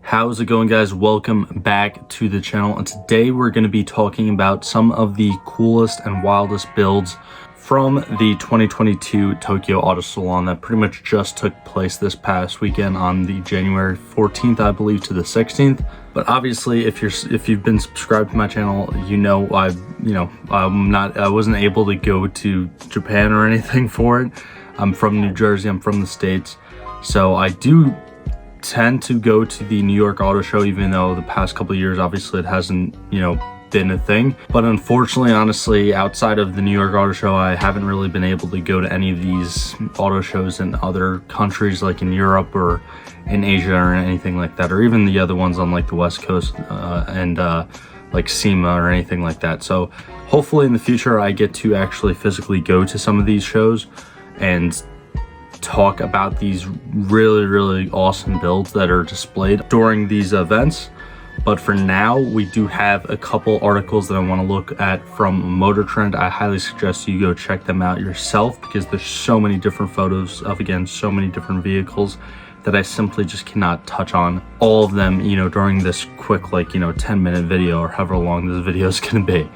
How's it going, guys? Welcome back to the channel, and today we're going to be talking about some of the coolest and wildest builds from the 2022 Tokyo Auto Salon that pretty much just took place this past weekend on the January 14th, I believe, to the 16th. But obviously, if you've been subscribed to my channel, you know I wasn't able to go to Japan or anything for it. I'm from New Jersey. I'm from the States, so I do tend to go to the New York Auto Show, even though the past couple of years obviously it hasn't been a thing. But unfortunately, honestly, outside of the New York Auto Show, I haven't really been able to go to any of these auto shows in other countries, like in Europe or in Asia or anything like that, or even the other ones on like the West Coast and like SEMA or anything like that. So hopefully in the future I get to actually physically go to some of these shows and talk about these really awesome builds that are displayed during these events. But for now, we do have a couple articles that I want to look at from Motor Trend. I highly suggest you go check them out yourself, because there's so many different photos of, again, so many different vehicles that I simply just cannot touch on all of them during this quick 10-minute video, or however long this video is going to be.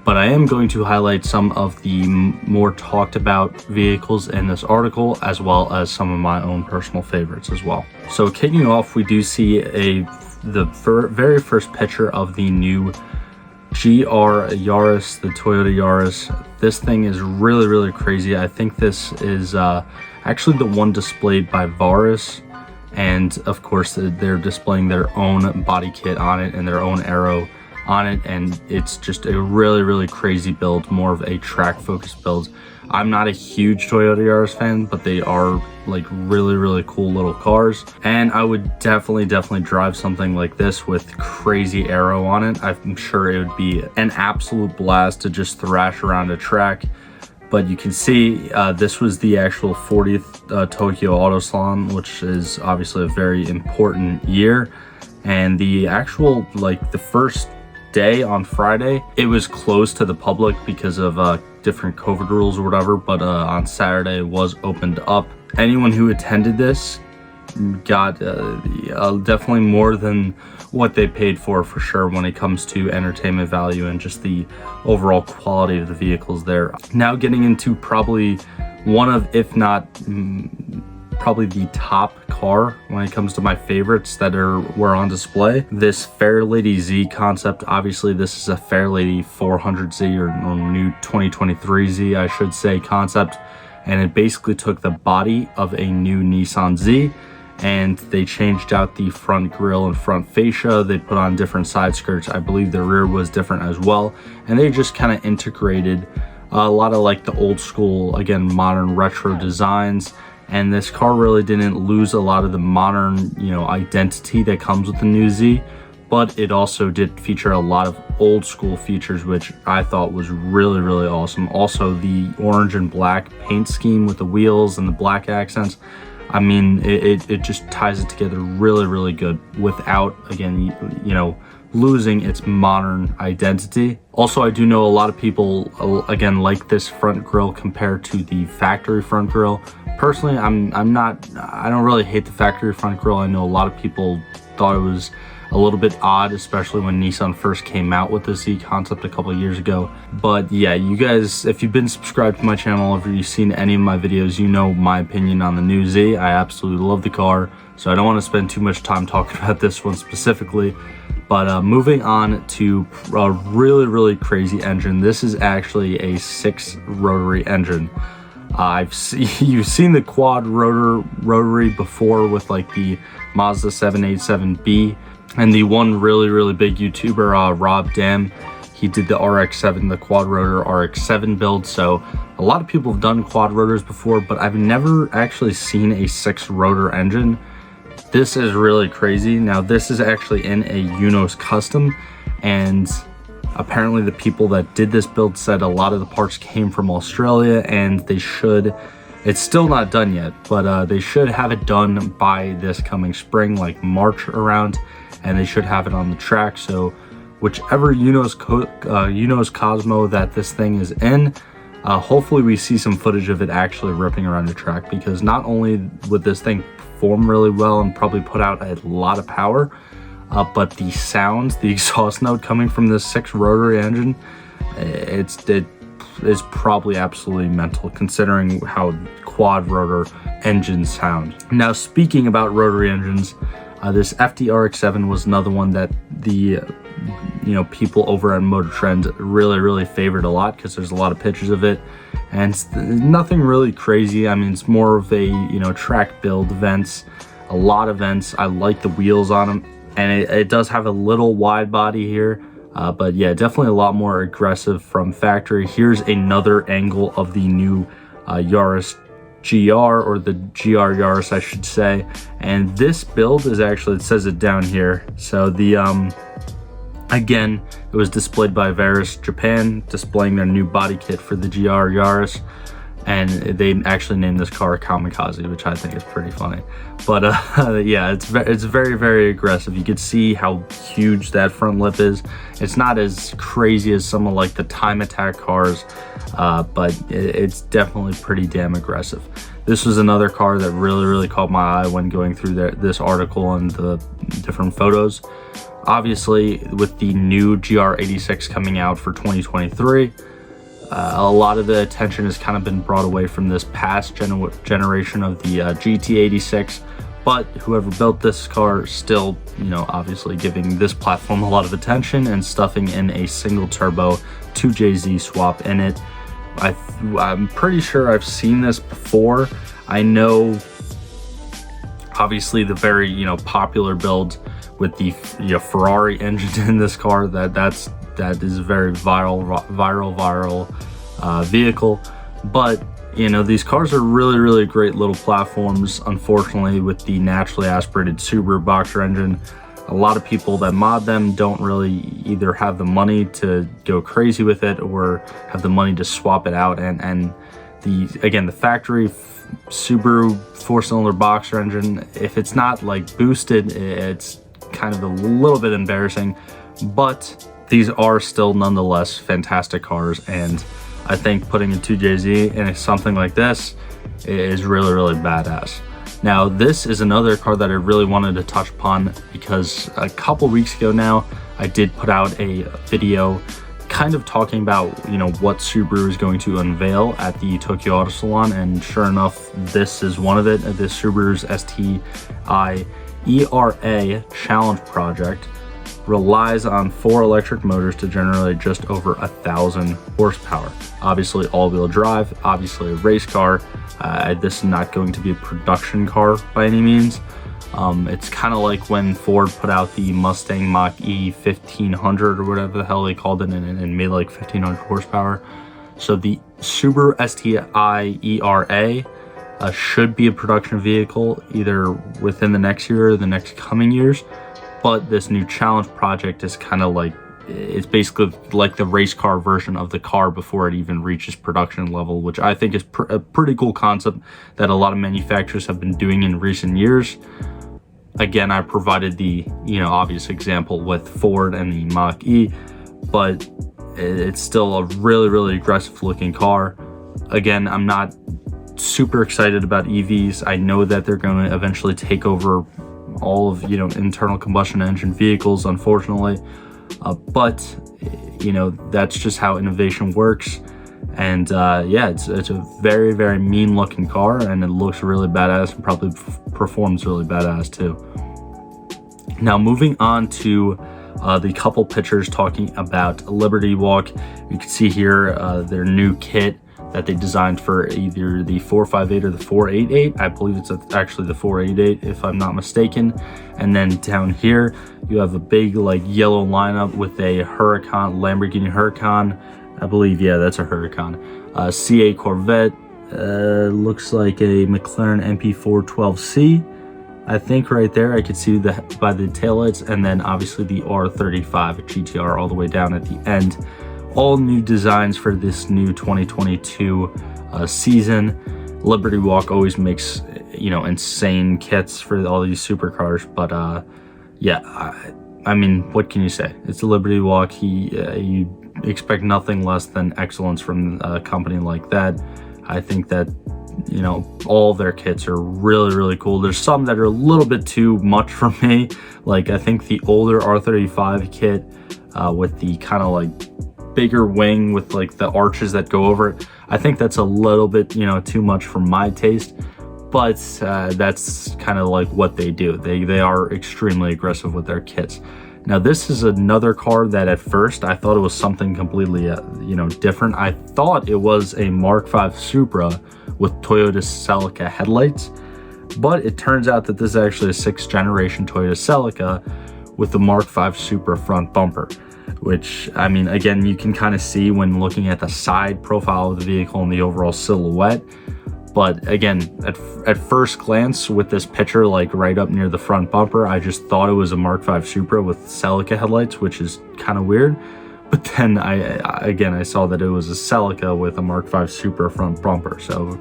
But I am going to highlight some of the more talked about vehicles in this article, as well as some of my own personal favorites as well. So kicking off, we do see the very first picture of the new GR Yaris, the Toyota Yaris. This thing is really crazy. I think this is actually the one displayed by Yaris, and of course they're displaying their own body kit on it and their own aero on it, and it's just a really crazy build, more of a track focused build. I'm not a huge Toyota Yaris fan, but they are like really cool little cars, and I would definitely drive something like this with crazy aero on it. I'm sure it would be an absolute blast to just thrash around a track. But you can see this was the actual 40th Tokyo Auto Salon, which is obviously a very important year, and the actual the first day on Friday, it was closed to the public because of different COVID rules or whatever, but on Saturday it was opened up. Anyone who attended this got definitely more than what they paid for sure, when it comes to entertainment value and just the overall quality of the vehicles there. Now getting into probably one of, if not probably the top car when it comes to my favorites that were on display. This Fairlady Z concept. Obviously this is a Fairlady 400Z, or new 2023Z I should say, concept, and it basically took the body of a new Nissan Z and they changed out the front grille and front fascia. They put on different side skirts. I believe the rear was different as well, and they just kind of integrated a lot of like the old school, again, modern retro designs. And this car really didn't lose a lot of the modern, identity that comes with the new Z, but it also did feature a lot of old school features, which I thought was really awesome. Also, the orange and black paint scheme with the wheels and the black accents. I mean, it just ties it together really good without, again, losing its modern identity. Also, I do know a lot of people, again, like this front grille compared to the factory front grille. Personally, I don't really hate the factory front grille. I know a lot of people thought it was a little bit odd, especially when Nissan first came out with the Z concept a couple of years ago. But yeah, you guys, if you've been subscribed to my channel, if you've seen any of my videos, you know my opinion on the new Z. I absolutely love the car, so I don't want to spend too much time talking about this one specifically. But moving on to a really crazy engine. This is actually a 6 rotary engine. You've seen the quad rotary before with like the Mazda 787B, and the one really big YouTuber, Rob Dam, he did the RX-7, the quad rotor RX-7 build. So a lot of people have done quad rotors before, but I've never actually seen a 6 rotor engine. This is really crazy. Now this is actually in a Unos custom, and apparently the people that did this build said a lot of the parts came from Australia, and it's still not done yet, but they should have it done by this coming spring, like March around, and they should have it on the track. So whichever Unos Cosmo that this thing is in, hopefully we see some footage of it actually ripping around the track, because not only would this thing perform really well and probably put out a lot of power. But the sound, the exhaust note coming from this 6 rotary engine, it is probably absolutely mental considering how quad rotor engines sound. Now, speaking about rotary engines, this FD-RX-7 was another one that the people over at Motor Trend really favored a lot, because there's a lot of pictures of it, and it's nothing really crazy. I mean, it's more of a track build, vents, a lot of vents. I like the wheels on them, and it does have a little wide body here, but yeah, definitely a lot more aggressive from factory. Here's another angle of the new Yaris GR, or the GR Yaris I should say, and this build is actually, it says it down here, so the again, it was displayed by Yaris Japan, displaying their new body kit for the GR Yaris, and they actually named this car Kamikaze, which I think is pretty funny. But yeah, it's very aggressive. You can see how huge that front lip is. It's not as crazy as some of like the Time Attack cars, but it's definitely pretty damn aggressive. This was another car that really caught my eye when going through this article and the different photos. Obviously, with the new GR86 coming out for 2023, a lot of the attention has kind of been brought away from this past generation of the GT86, but whoever built this car still, obviously giving this platform a lot of attention and stuffing in a single turbo 2JZ swap in it. I'm pretty sure I've seen this before. I know, obviously, the very popular build with the Ferrari engine in this car, that is a very viral vehicle. But these cars are really great little platforms. Unfortunately, with the naturally aspirated Subaru boxer engine, a lot of people that mod them don't really either have the money to go crazy with it or have the money to swap it out. And the factory Subaru 4-cylinder boxer engine, if it's not like boosted, it's kind of a little bit embarrassing, but these are still nonetheless fantastic cars, and I think putting a 2JZ in something like this is really badass. Now, this is another car that I really wanted to touch upon, because a couple weeks ago now I did put out a video kind of talking about what Subaru is going to unveil at the Tokyo Auto Salon, and sure enough, this is one of it. This Subaru's STI ERA challenge project relies on 4 electric motors to generate just over 1,000 horsepower. Obviously all-wheel drive, obviously a race car. This is not going to be a production car by any means. It's kind of like when Ford put out the Mustang Mach-E 1500 or whatever the hell they called it, and made like 1,500 horsepower. So the Subaru STI ERA should be a production vehicle either within the next year or the next coming years, but this new challenge project is kind of like, it's basically like the race car version of the car before it even reaches production level, which I think is a pretty cool concept that a lot of manufacturers have been doing in recent years. Again, I provided the obvious example with Ford and the Mach-E, but it's still a really aggressive looking car. Again, I'm not super excited about EVs. I know that they're going to eventually take over all of internal combustion engine vehicles, unfortunately, but that's just how innovation works. And yeah, it's a very mean looking car, and it looks really badass and probably performs really badass too. Now, moving on to the couple pictures talking about Liberty Walk. You can see here their new kit that they designed for either the 458 or the 488. I believe it's actually the 488 if I'm not mistaken. And then down here you have a big like yellow lineup with a Huracan, Lamborghini Huracan, I believe, yeah, that's a Huracan, CA Corvette, looks like a McLaren MP412C, I think right there. I could see by the taillights, and then obviously the R35 GTR all the way down at the end. All new designs for this new 2022 season. Liberty Walk always makes insane kits for all these supercars, but yeah, I mean, what can you say? It's a Liberty Walk. You expect nothing less than excellence from a company like that. I think that you know, all of their kits are really cool. There's some that are a little bit too much for me. Like I think the older R35 kit with the kind of like bigger wing with like the arches that go over it, I think that's a little bit, you know, too much for my taste. But that's kind of like what they do. They are extremely aggressive with their kits. Now this is another car that at first I thought it was something completely you know, different. I thought it was a Mark V Supra with Toyota Celica headlights, but it turns out that this is actually a 6th generation Toyota Celica with the Mark V Supra front bumper, which, I mean, again, you can kind of see when looking at the side profile of the vehicle and the overall silhouette. But again, at first glance with this picture, like right up near the front bumper, I just thought it was a Mark V Supra with Celica headlights, which is kind of weird. But then I saw that it was a Celica with a Mark V Supra front bumper. So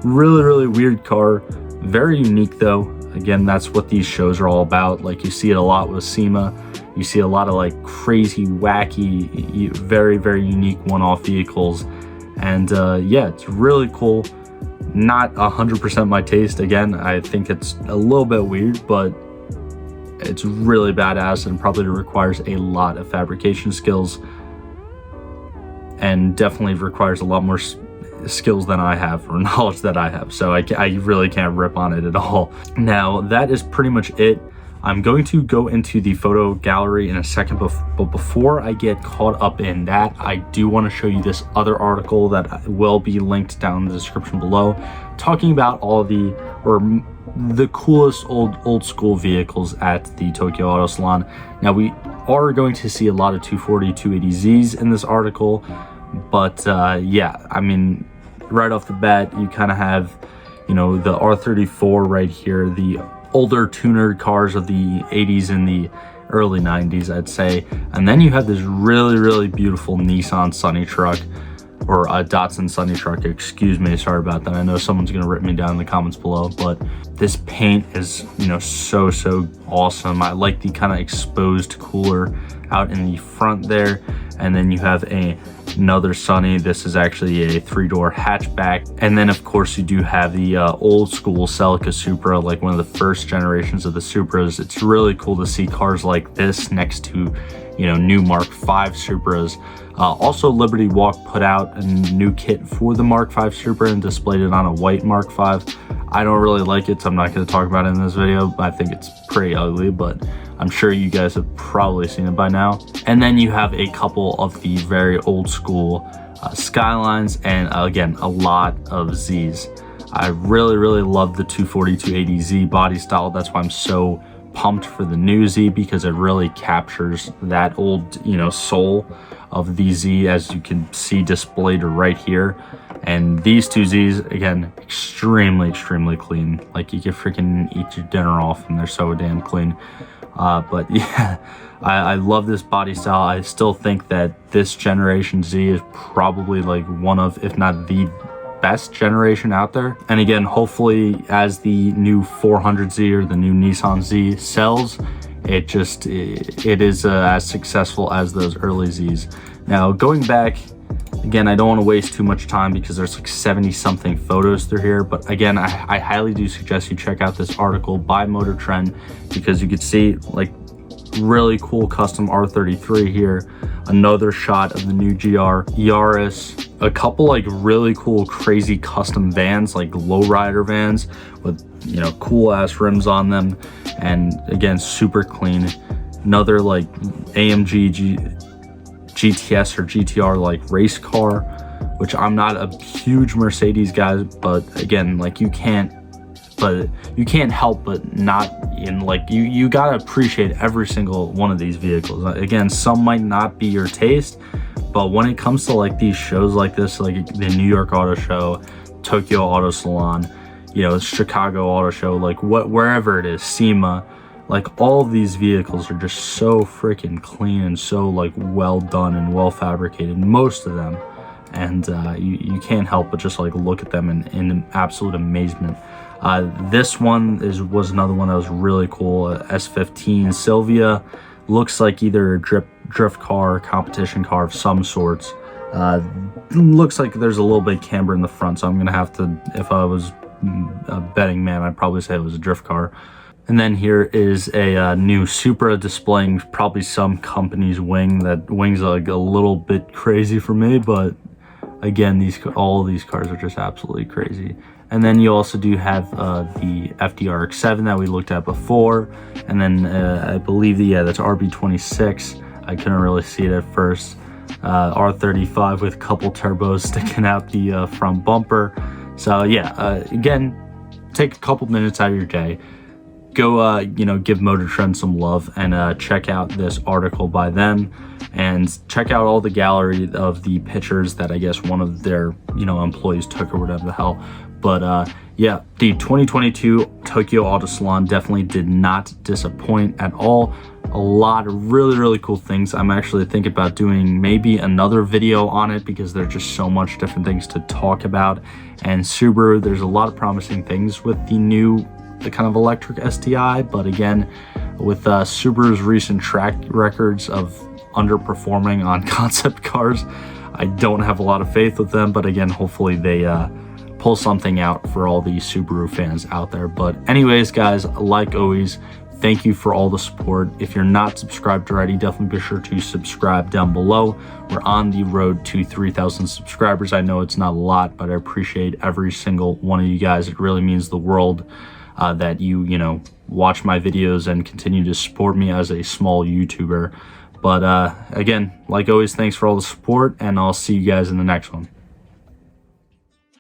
really weird car, very unique though. Again, that's what these shows are all about. Like you see it a lot with SEMA. You see a lot of like crazy, wacky, very unique one-off vehicles. And yeah, it's really cool. Not 100% my taste. Again, I think it's a little bit weird, but it's really badass and probably requires a lot of fabrication skills and definitely requires a lot more skills than I have, or knowledge that I have. So I really can't rip on it at all. Now, that is pretty much it. I'm going to go into the photo gallery in a second, but before I get caught up in that, I do want to show you this other article that will be linked down in the description below, talking about all the coolest old school vehicles at the Tokyo Auto Salon. Now, we are going to see a lot of 240, 280Zs in this article, but yeah, I mean, right off the bat, you kind of have, you know, the R34 right here, the older tuner cars of the 80s and the early 90s, I'd say. And then you have this really beautiful Nissan Sunny truck, or a Datsun Sunny truck, excuse me, sorry about that. I know someone's gonna rip me down in the comments below, but this paint is, you know, so awesome. I like the kind of exposed cooler out in the front there. And then you have another Sunny. This is actually a 3-door hatchback. And then of course you do have the old school Celica Supra, like one of the first generations of the Supras. It's really cool to see cars like this next to, you know, new Mark V Supras. Also, Liberty Walk put out a new kit for the Mark V Supra and displayed it on a white Mark V. I don't really like it, so I'm not going to talk about it in this video. I think it's pretty ugly, but I'm sure you guys have probably seen it by now. And then you have a couple of the very old school Skylines, and again, a lot of Z's. I really love the 240, 280Z body style. That's why I'm so pumped for the new Z, because it really captures that old, you know, soul of the Z, as you can see displayed right here. And these two Z's, again, extremely clean. Like you could freaking eat your dinner off and they're so damn clean. But yeah, I love this body style. I still think that this generation Z is probably like one of, if not the best generation out there. And again, hopefully as the new 400Z or the new Nissan Z sells, it is as successful as those early Z's. Now, going back, again, I don't want to waste too much time because there's like 70 something photos through here. But again, I highly do suggest you check out this article by Motor Trend, because you could see like really cool custom R33 here, another shot of the new GR, Yaris, a couple like really cool crazy custom vans, like lowrider vans with, you know, cool ass rims on them, and again, super clean. Another like AMG GTS or GTR like race car, which I'm not a huge Mercedes guy, but again, like you can't help but not in like, you gotta appreciate every single one of these vehicles. Again, some might not be your taste, but when it comes to like these shows like this, like the New York Auto Show, Tokyo Auto Salon, you know, Chicago Auto Show, like wherever it is, SEMA, like all of these vehicles are just so freaking clean and so like well done and well fabricated, most of them. And you can't help but just like look at them in absolute amazement. This one was another one that was really cool. S15 Sylvia, looks like either a drift car, competition car of some sorts. Looks like there's a little bit of camber in the front, so I'm gonna have to, if I was a betting man, I'd probably say it was a drift car. And then here is a new Supra displaying probably some company's wing. That wing's like a little bit crazy for me, but again, all of these cars are just absolutely crazy. And then you also do have the FDR X7 that we looked at before, and then I believe that's RB26. I couldn't really see it at first. R35 with a couple turbos sticking out the front bumper. So yeah, again, take a couple minutes out of your day, go give Motor Trend some love, and check out this article by them, and check out all the gallery of the pictures that I guess one of their employees took or whatever the hell. But yeah, the 2022 Tokyo Auto Salon definitely did not disappoint at all. A lot of really cool things. I'm actually thinking about doing maybe another video on it because there's just so much different things to talk about. And Subaru, there's a lot of promising things with the kind of electric STI, but again, with Subaru's recent track records of underperforming on concept cars, I don't have a lot of faith with them. But again, hopefully they pull something out for all the Subaru fans out there. But anyways, guys, like always, thank you for all the support. If you're not subscribed already, definitely be sure to subscribe down below. We're on the road to 3,000 subscribers. I know it's not a lot, but I appreciate every single one of you guys. It really means the world that you watch my videos and continue to support me as a small YouTuber. But again, like always, thanks for all the support, and I'll see you guys in the next one.